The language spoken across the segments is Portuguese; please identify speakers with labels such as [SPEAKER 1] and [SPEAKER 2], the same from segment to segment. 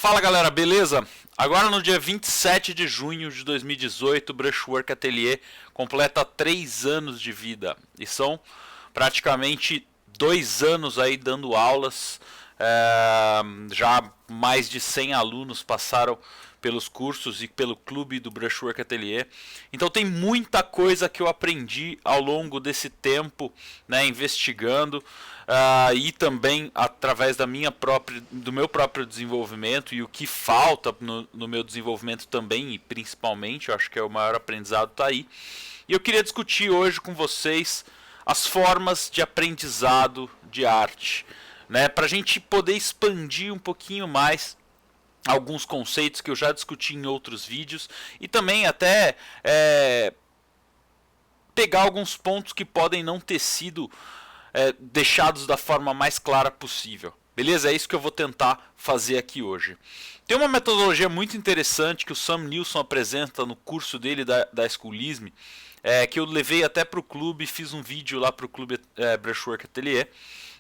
[SPEAKER 1] Fala galera, beleza? Agora no dia 27 de junho de 2018, o Brushwork Atelier completa 3 anos de vida. E são praticamente 2 anos aí dando aulas. Já mais de 100 alunos passaram pelos cursos e pelo clube do Brushwork Atelier. Então tem muita coisa que eu aprendi ao longo desse tempo, né, investigando. E também através do meu próprio desenvolvimento e o que falta no meu desenvolvimento também, e principalmente, eu acho que é o maior aprendizado está aí. E eu queria discutir hoje com vocês as formas de aprendizado de arte, né, para a gente poder expandir um pouquinho mais alguns conceitos que eu já discuti em outros vídeos e também até pegar alguns pontos que podem não ter sido deixados da forma mais clara possível. Beleza? É isso que eu vou tentar fazer aqui hoje. Tem uma metodologia muito interessante que o Sam Nilsson apresenta no curso dele da Schoolism, que eu levei até para o clube, fiz um vídeo lá para o clube Brushwork Atelier,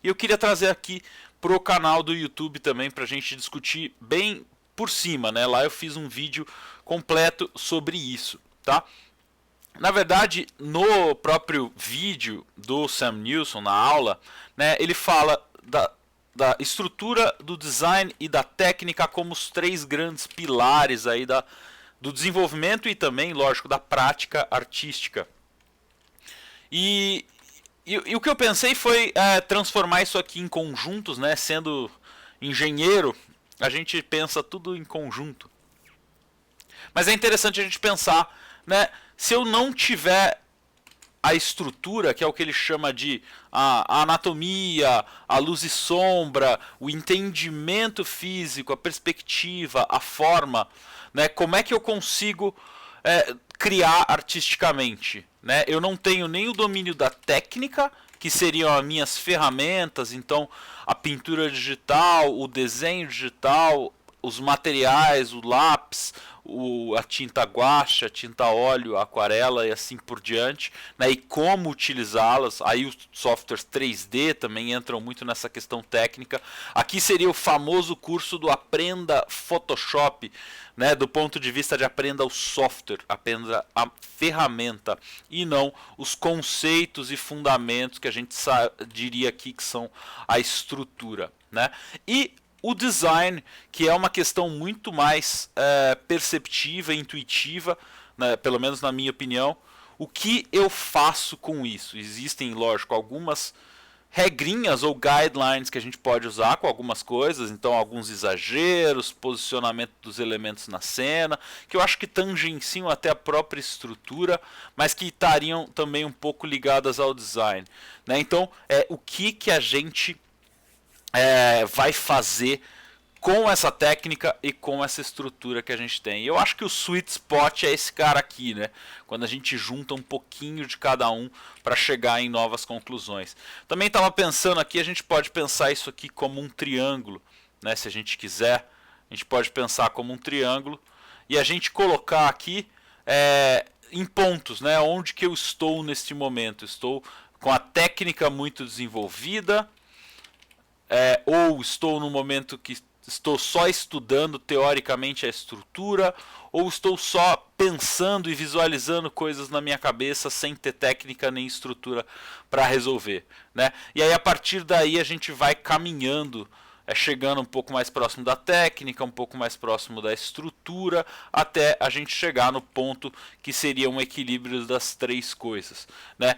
[SPEAKER 1] e eu queria trazer aqui para o canal do YouTube também para a gente discutir bem por cima, né? Lá eu fiz um vídeo completo sobre isso, tá? Na verdade, no próprio vídeo do Sam Nilsson, na aula, né, ele fala da estrutura do design e da técnica como os 3 grandes pilares aí do desenvolvimento e também, lógico, da prática artística. E o que eu pensei foi transformar isso aqui em conjuntos, né? Sendo engenheiro, a gente pensa tudo em conjunto. Mas é interessante a gente pensar, né? Se eu não tiver a estrutura, que é o que ele chama de a anatomia, a luz e sombra, o entendimento físico, a perspectiva, a forma, né? Como é que eu consigo criar artisticamente, né? Eu não tenho nem o domínio da técnica, que seriam as minhas ferramentas, então a pintura digital, o desenho digital, os materiais, o lápis, a tinta guache, a tinta óleo, a aquarela e assim por diante, né? E como utilizá-las. Aí os softwares 3D também entram muito nessa questão técnica. Aqui seria o famoso curso do Aprenda Photoshop, né? Do ponto de vista de aprenda o software, aprenda a ferramenta e não os conceitos e fundamentos que a gente diria aqui que são a estrutura, né? E o design, que é uma questão muito mais perceptiva, intuitiva, né, pelo menos na minha opinião. O que eu faço com isso? Existem, lógico, algumas regrinhas ou guidelines que a gente pode usar com algumas coisas, então alguns exageros, posicionamento dos elementos na cena, que eu acho que tangenciam até a própria estrutura, mas que estariam também um pouco ligadas ao design, né? Então, o que a gente vai fazer com essa técnica e com essa estrutura que a gente tem. Eu acho que o sweet spot é esse cara aqui, né? Quando a gente junta um pouquinho de cada um para chegar em novas conclusões. Também estava pensando aqui, a gente pode pensar isso aqui como um triângulo, né? Se a gente quiser, a gente pode pensar como um triângulo e a gente colocar aqui em pontos, né? Onde que eu estou neste momento? Estou com a técnica muito desenvolvida, ou estou no momento que estou só estudando teoricamente a estrutura, ou estou só pensando e visualizando coisas na minha cabeça sem ter técnica nem estrutura para resolver, né? E aí a partir daí a gente vai caminhando, chegando um pouco mais próximo da técnica, um pouco mais próximo da estrutura, até a gente chegar no ponto que seria um equilíbrio das 3 coisas, né?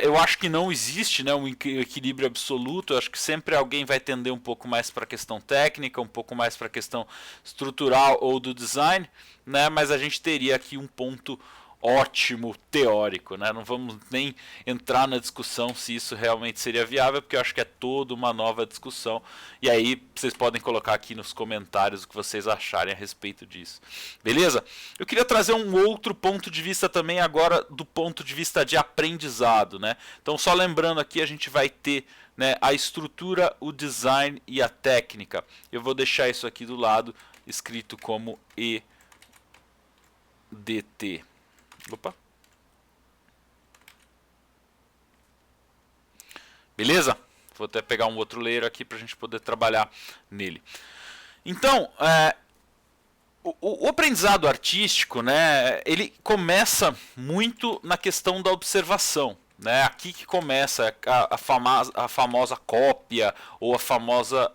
[SPEAKER 1] Eu acho que não existe, né, um equilíbrio absoluto. Eu acho que sempre alguém vai tender um pouco mais para a questão técnica, um pouco mais para a questão estrutural ou do design, né? Mas a gente teria aqui um ponto ótimo teórico, né? Não vamos nem entrar na discussão se isso realmente seria viável, porque eu acho que é toda uma nova discussão. E aí vocês podem colocar aqui nos comentários o que vocês acharem a respeito disso. Beleza? Eu queria trazer um outro ponto de vista também agora do ponto de vista de aprendizado, né? Então só lembrando aqui, a gente vai ter, né, a estrutura, o design e a técnica. Eu vou deixar isso aqui do lado escrito como EDT. Opa. Beleza? Vou até pegar um outro layer aqui para a gente poder trabalhar nele. Então, O aprendizado artístico, né, ele começa muito na questão da observação. Né? Aqui que começa a famosa cópia ou a famosa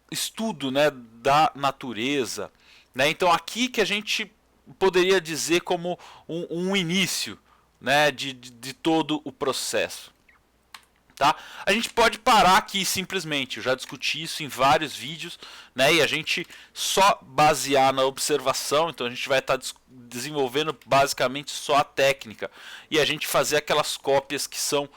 [SPEAKER 1] estudo, né, da natureza. Né? Então aqui que a gente poderia dizer como um início, né, de todo o processo. Tá? A gente pode parar aqui simplesmente, eu já discuti isso em vários vídeos, né? E a gente só basear na observação, então a gente vai estar desenvolvendo basicamente só a técnica e a gente fazer aquelas cópias que são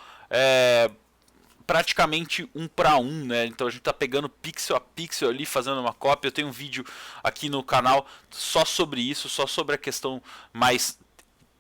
[SPEAKER 1] praticamente um para um, né? Então a gente está pegando pixel a pixel ali, fazendo uma cópia. Eu tenho um vídeo aqui no canal só sobre isso, só sobre a questão mais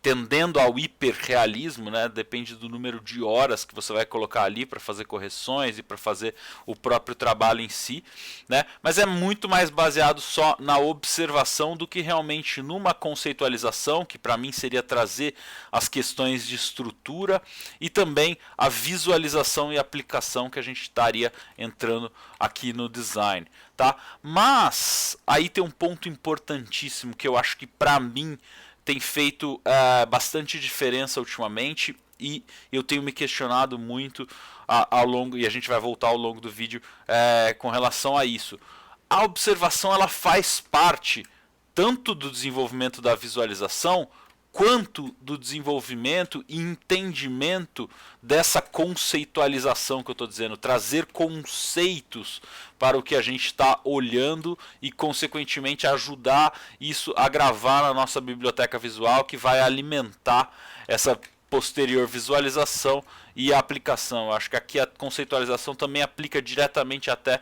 [SPEAKER 1] tendendo ao hiperrealismo, né? Depende do número de horas que você vai colocar ali para fazer correções e para fazer o próprio trabalho em si, né? Mas é muito mais baseado só na observação do que realmente numa conceitualização, que para mim seria trazer as questões de estrutura e também a visualização e aplicação que a gente estaria entrando aqui no design, tá? Mas aí tem um ponto importantíssimo que eu acho que para mim tem feito bastante diferença ultimamente e eu tenho me questionado muito ao longo, e a gente vai voltar ao longo do vídeo com relação a isso. A observação ela faz parte tanto do desenvolvimento da visualização quanto do desenvolvimento e entendimento dessa conceitualização que eu estou dizendo, trazer conceitos para o que a gente está olhando e consequentemente ajudar isso a gravar na nossa biblioteca visual, que vai alimentar essa posterior visualização e aplicação. Eu acho que aqui a conceitualização também aplica diretamente até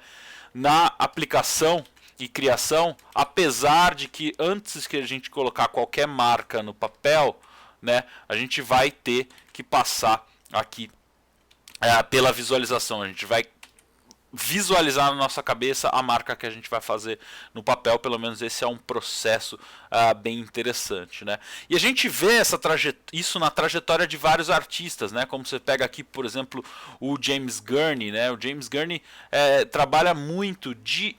[SPEAKER 1] na aplicação e criação, apesar de que antes que a gente colocar qualquer marca no papel, né, a gente vai ter que passar aqui pela visualização. A gente vai visualizar na nossa cabeça a marca que a gente vai fazer no papel. Pelo menos esse é um processo bem interessante, né? E a gente vê isso na trajetória de vários artistas, né? Como você pega aqui, por exemplo, o James Gurney, né? O James Gurney trabalha muito de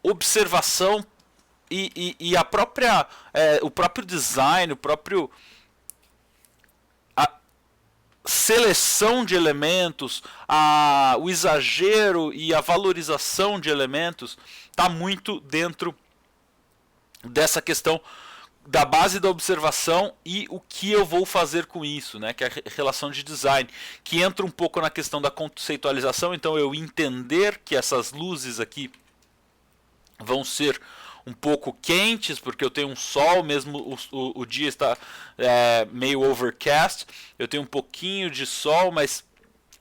[SPEAKER 1] observação e a própria o próprio design, a seleção de elementos, o exagero e a valorização de elementos está muito dentro dessa questão da base da observação e o que eu vou fazer com isso, né? Que é a relação de design, que entra um pouco na questão da conceitualização. Então eu entender que essas luzes aqui vão ser um pouco quentes, porque eu tenho um sol, mesmo o dia está meio overcast, eu tenho um pouquinho de sol, mas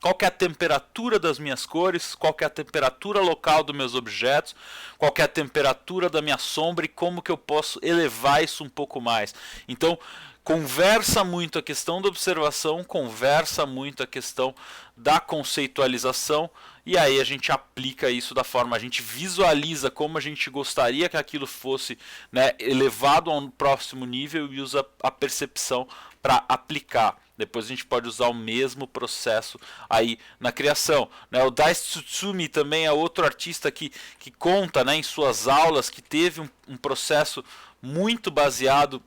[SPEAKER 1] qual que é a temperatura das minhas cores, qual que é a temperatura local dos meus objetos, qual que é a temperatura da minha sombra e como que eu posso elevar isso um pouco mais. Então, conversa muito a questão da observação, conversa muito a questão da conceitualização, e aí a gente aplica isso da forma, a gente visualiza como a gente gostaria que aquilo fosse, né, elevado a um próximo nível e usa a percepção para aplicar. Depois a gente pode usar o mesmo processo aí na criação, né? O Daisu Tsutsumi também é outro artista que conta, né, em suas aulas que teve um processo muito baseado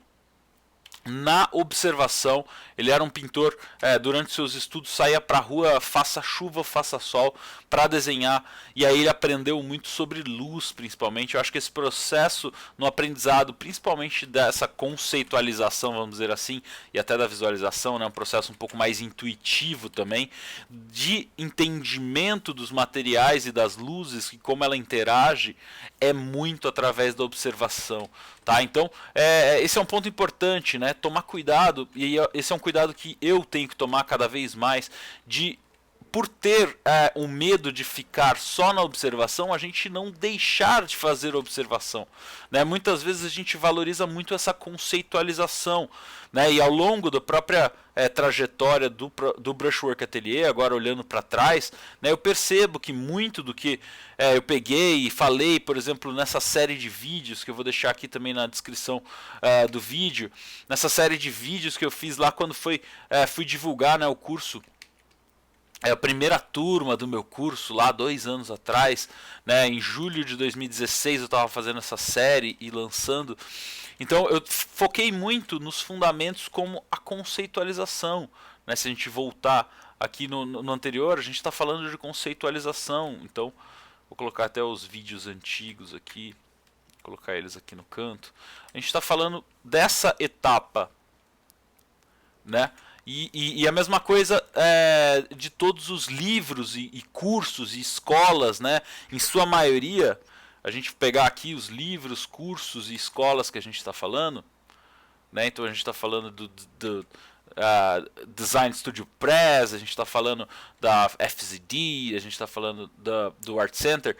[SPEAKER 1] na observação. Ele era um pintor, durante seus estudos saía para a rua, faça chuva, faça sol, para desenhar, e aí ele aprendeu muito sobre luz, principalmente. Eu acho que esse processo no aprendizado, principalmente dessa conceitualização, vamos dizer assim, e até da visualização, né, um processo um pouco mais intuitivo também, de entendimento dos materiais e das luzes e como ela interage, é muito através da observação. Tá? Então, esse é um ponto importante, né? Tomar cuidado, e esse é um cuidado que eu tenho que tomar cada vez mais, por ter o medo de ficar só na observação, a gente não deixar de fazer observação, né? Muitas vezes a gente valoriza muito essa conceitualização, né? E ao longo da própria trajetória do Brushwork Atelier, agora olhando para trás, né, eu percebo que muito do que eu peguei e falei, por exemplo, nessa série de vídeos, que eu vou deixar aqui também na descrição do vídeo, nessa série de vídeos que eu fiz lá quando fui divulgar, né, o curso é a primeira turma do meu curso lá 2 anos atrás, né? Em julho de 2016 eu estava fazendo essa série e lançando. Então eu foquei muito nos fundamentos como a conceitualização, né? Se a gente voltar aqui no anterior, a gente está falando de conceitualização. Então vou colocar até os vídeos antigos aqui, colocar eles aqui no canto. A gente está falando dessa etapa, né? E a mesma coisa de todos os livros e cursos e escolas, né? Em sua maioria, a gente pegar aqui os livros, cursos e escolas que a gente está falando, né? Então a gente está falando do Design Studio Press, a gente está falando da FZD, a gente está falando do Art Center.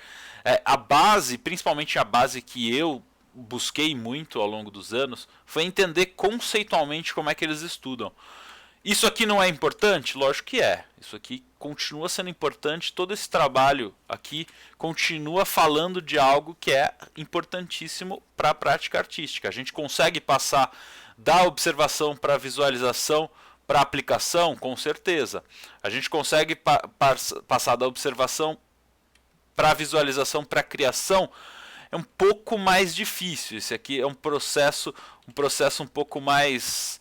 [SPEAKER 1] A base, principalmente a base que eu busquei muito ao longo dos anos, foi entender conceitualmente como é que eles estudam. Isso aqui não é importante? Lógico que é. Isso aqui continua sendo importante. Todo esse trabalho aqui continua falando de algo que é importantíssimo para a prática artística. A gente consegue passar da observação para a visualização para a aplicação? Com certeza. A gente consegue passar da observação para a visualização para a criação? É um pouco mais difícil. Esse aqui é um processo um pouco mais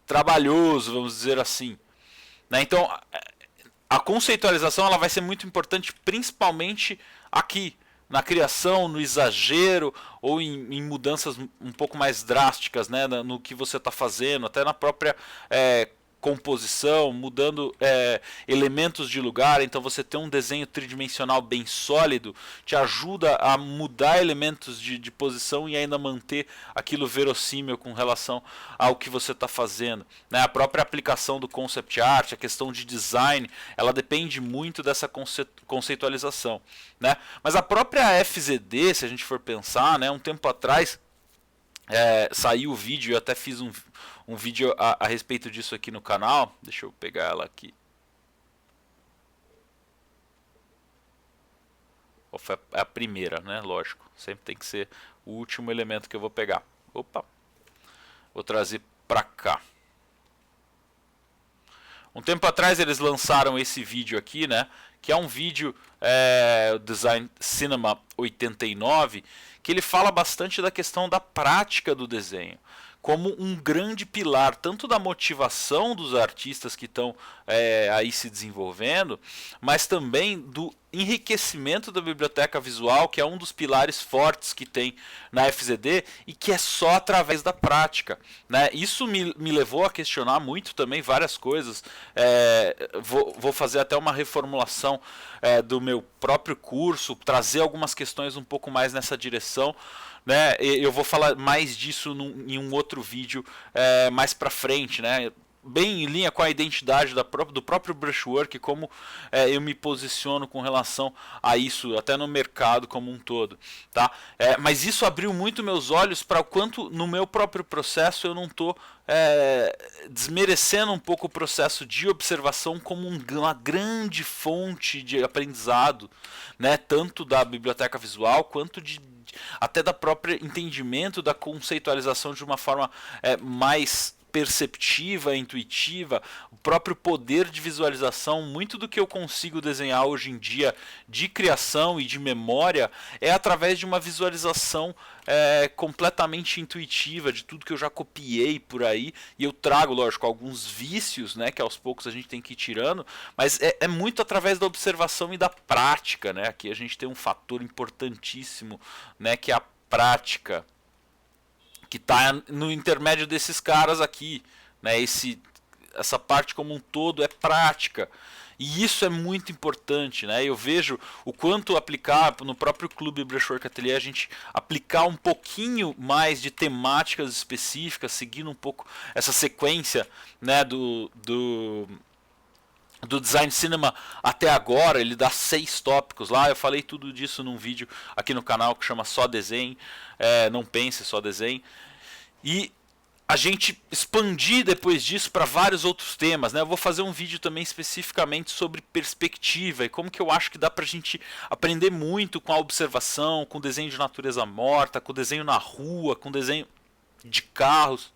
[SPEAKER 1] trabalhoso, vamos dizer assim, né? Então a conceitualização ela vai ser muito importante, principalmente aqui na criação, no exagero ou em mudanças um pouco mais drásticas, né? No que você está fazendo, até na própria composição, mudando elementos de lugar. Então você ter um desenho tridimensional bem sólido te ajuda a mudar elementos de posição e ainda manter aquilo verossímil com relação ao que você está fazendo, né? A própria aplicação do concept art, a questão de design, ela depende muito dessa conceitualização, né? Mas a própria FZD, se a gente for pensar, né, um tempo atrás saiu o vídeo, eu até fiz um vídeo a respeito disso aqui no canal. Deixa eu pegar ela aqui. Foi a primeira, né? Lógico. Sempre tem que ser o último elemento que eu vou pegar. Opa! Vou trazer pra cá. Um tempo atrás eles lançaram esse vídeo aqui, né? Que é um vídeo Design Cinema 89, que ele fala bastante da questão da prática do desenho como um grande pilar, tanto da motivação dos artistas que estão aí se desenvolvendo, mas também do enriquecimento da biblioteca visual, que é um dos pilares fortes que tem na FZD e que é só através da prática, né? Isso me levou a questionar muito também várias coisas. Vou fazer até uma reformulação do meu próprio curso, trazer algumas questões um pouco mais nessa direção, né? Eu vou falar mais disso em um outro vídeo mais pra frente, né? Bem em linha com a identidade do próprio brushwork, como eu me posiciono com relação a isso, até no mercado como um todo, tá? Mas isso abriu muito meus olhos para o quanto no meu próprio processo eu não estou desmerecendo um pouco o processo de observação como uma grande fonte de aprendizado, né? Tanto da biblioteca visual quanto até da própria entendimento da conceitualização de uma forma mais perceptiva, intuitiva, o próprio poder de visualização. Muito do que eu consigo desenhar hoje em dia de criação e de memória é através de uma visualização completamente intuitiva de tudo que eu já copiei por aí, e eu trago, lógico, alguns vícios, né, que aos poucos a gente tem que ir tirando, mas é muito através da observação e da prática, né? Aqui a gente tem um fator importantíssimo, né, que é a prática, que está no intermédio desses caras aqui, né? Essa parte como um todo é prática. E isso é muito importante, né? Eu vejo o quanto aplicar no próprio Clube Brushwork Atelier, a gente aplicar um pouquinho mais de temáticas específicas, seguindo um pouco essa sequência, né, do Design Cinema até agora. Ele dá 6 tópicos lá. Eu falei tudo disso num vídeo aqui no canal que chama Só Desenho, Não Pense, Só Desenho. E a gente expandir depois disso para vários outros temas, né? Eu vou fazer um vídeo também especificamente sobre perspectiva e como que eu acho que dá pra gente aprender muito com a observação, com o desenho de natureza morta, com o desenho na rua, com o desenho de carros.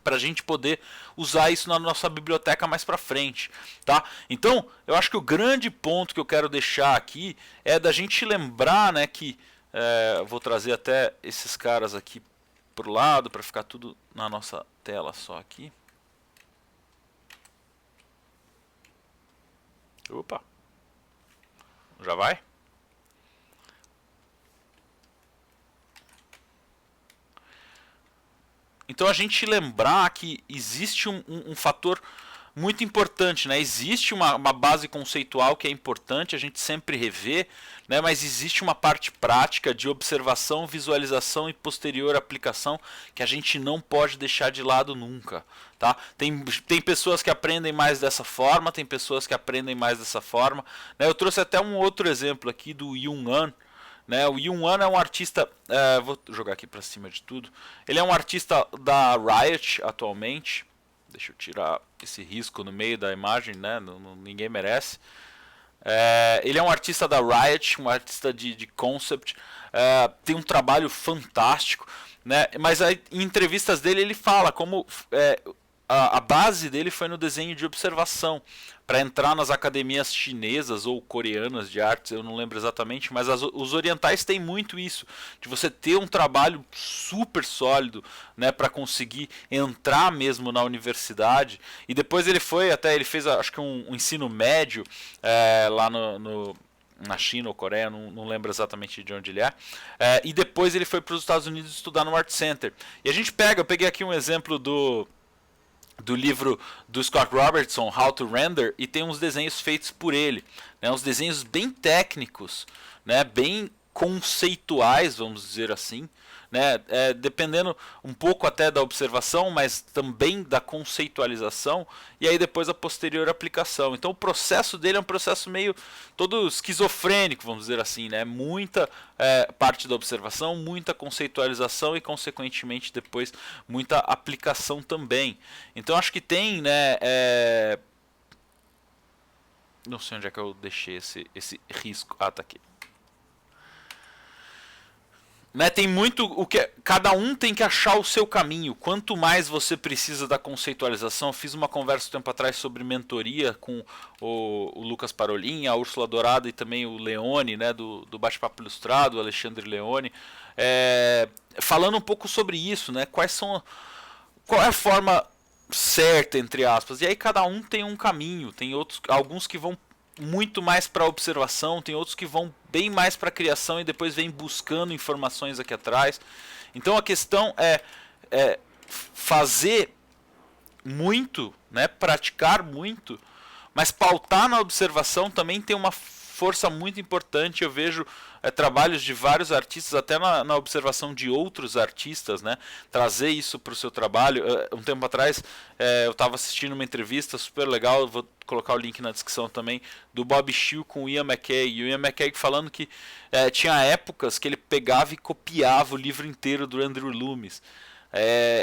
[SPEAKER 1] para a gente poder usar isso na nossa biblioteca mais para frente, tá? Então, eu acho que o grande ponto que eu quero deixar aqui é da gente lembrar, né, que vou trazer até esses caras aqui pro lado para ficar tudo na nossa tela só aqui. Opa, já vai? Então a gente lembrar que existe um fator muito importante, né? Existe uma base conceitual que é importante a gente sempre rever, né? Mas existe uma parte prática de observação, visualização e posterior aplicação que a gente não pode deixar de lado nunca, tá? Tem pessoas que aprendem mais dessa forma, tem pessoas que aprendem mais dessa forma, né? Eu trouxe até um outro exemplo aqui do Yung An, né? O Yung An é um artista, vou jogar aqui para cima de tudo. Ele é um artista da Riot atualmente. Deixa eu tirar esse risco no meio da imagem, né? Ninguém merece. Ele é um artista da Riot, um artista de concept. Tem um trabalho fantástico, né? Mas aí, em entrevistas dele ele fala como a base dele foi no desenho de observação. Para entrar nas academias chinesas ou coreanas de artes, eu não lembro exatamente, mas os orientais têm muito isso, de você ter um trabalho super sólido, né, para conseguir entrar mesmo na universidade. E depois ele fez acho que um ensino médio lá na China ou Coreia, não lembro exatamente de onde ele e depois ele foi para os Estados Unidos estudar no Art Center. E a gente eu peguei aqui um exemplo do livro do Scott Robertson, How to Render, e tem uns desenhos feitos por ele, né, uns desenhos bem técnicos, né, bem conceituais, vamos dizer assim, né, dependendo um pouco até da observação, mas também da conceitualização, e aí depois a posterior aplicação. Então o processo dele é um processo meio todo esquizofrênico, vamos dizer assim, né, muita parte da observação, muita conceitualização e consequentemente depois muita aplicação também. Então acho que tem, né, não sei onde é que eu deixei esse risco. Ah, tá aqui. Né, tem muito o que cada um tem que achar o seu caminho. Quanto mais você precisa da conceitualização, eu fiz uma conversa um tempo atrás sobre mentoria com o Lucas Parolin, a Úrsula Dourado e também o Leone, né, do Bate-Papo Ilustrado, o Alexandre Leone, falando um pouco sobre isso, né, qual é a forma certa, entre aspas. E aí cada um tem um caminho, tem alguns que vão muito mais para observação, tem outros que vão bem mais para criação e depois vem buscando informações aqui atrás. Então a questão é fazer muito, né, praticar muito, mas pautar na observação também tem uma força muito importante. Eu vejo trabalhos de vários artistas, até na observação de outros artistas, né, trazer isso para o seu trabalho. Um tempo atrás eu estava assistindo uma entrevista super legal, vou colocar o link na descrição também, do Bob Shield com o Ian McKay, e o Ian McKay falando que tinha épocas que ele pegava e copiava o livro inteiro do Andrew Loomis.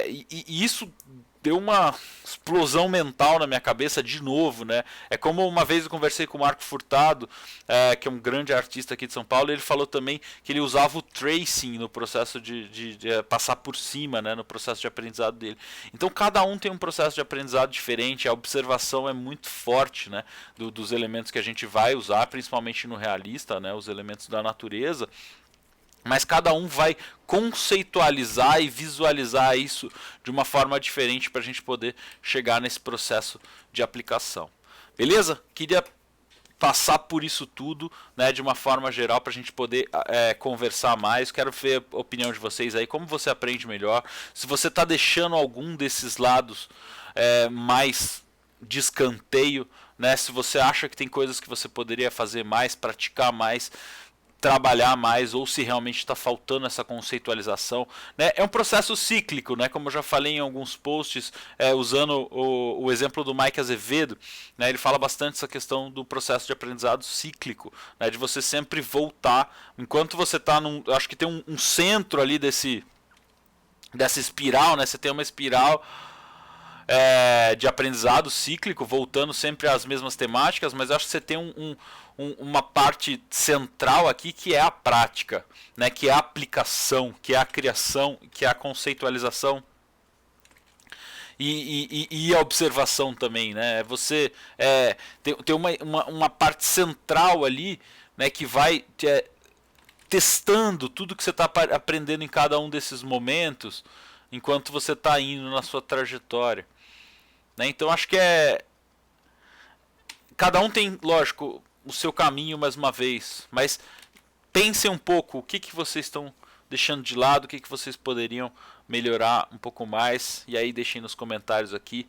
[SPEAKER 1] E isso deu uma explosão mental na minha cabeça de novo, né? É como uma vez eu conversei com o Marco Furtado, que é um grande artista aqui de São Paulo, e ele falou também que ele usava o tracing no processo de passar por cima, né, no processo de aprendizado dele. Então cada um tem um processo de aprendizado diferente, a observação é muito forte, né, dos elementos que a gente vai usar, principalmente no realista, né, os elementos da natureza. Mas cada um vai conceitualizar e visualizar isso de uma forma diferente para a gente poder chegar nesse processo de aplicação. Beleza? Queria passar por isso tudo, né, de uma forma geral para a gente poder conversar mais. Quero ver a opinião de vocês aí, como você aprende melhor. Se você está deixando algum desses lados mais de escanteio, né, se você acha que tem coisas que você poderia fazer mais, praticar mais, trabalhar mais, ou se realmente está faltando essa conceitualização, né? É um processo cíclico, né? Como eu já falei em alguns posts, usando o exemplo do Mike Azevedo, né? Ele fala bastante essa questão do processo de aprendizado cíclico, né? De você sempre voltar, enquanto você está acho que tem um centro ali dessa espiral, né? Você tem uma espiral de aprendizado cíclico, voltando sempre às mesmas temáticas, mas acho que você tem uma parte central aqui que é a prática, né, que é a aplicação, que é a criação, que é a conceitualização. e a observação também, né? Você tem uma parte central ali, né, que vai testando tudo que você está aprendendo em cada um desses momentos, enquanto você está indo na sua trajetória. Né? Então acho que cada um tem, lógico, o seu caminho mais uma vez, mas pensem um pouco o que vocês estão deixando de lado, o que vocês poderiam melhorar um pouco mais, e aí deixem nos comentários aqui.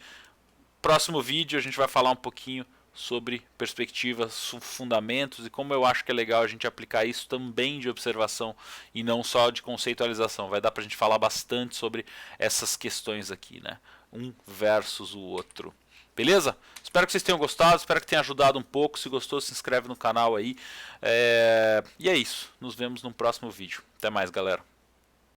[SPEAKER 1] Próximo vídeo a gente vai falar um pouquinho sobre perspectivas, fundamentos e como eu acho que é legal a gente aplicar isso também de observação e não só de conceitualização. Vai dar pra gente falar bastante sobre essas questões aqui, né? Um versus o outro. Beleza? Espero que vocês tenham gostado, espero que tenha ajudado um pouco. Se gostou, se inscreve no canal aí. E é isso. Nos vemos no próximo vídeo. Até mais, galera.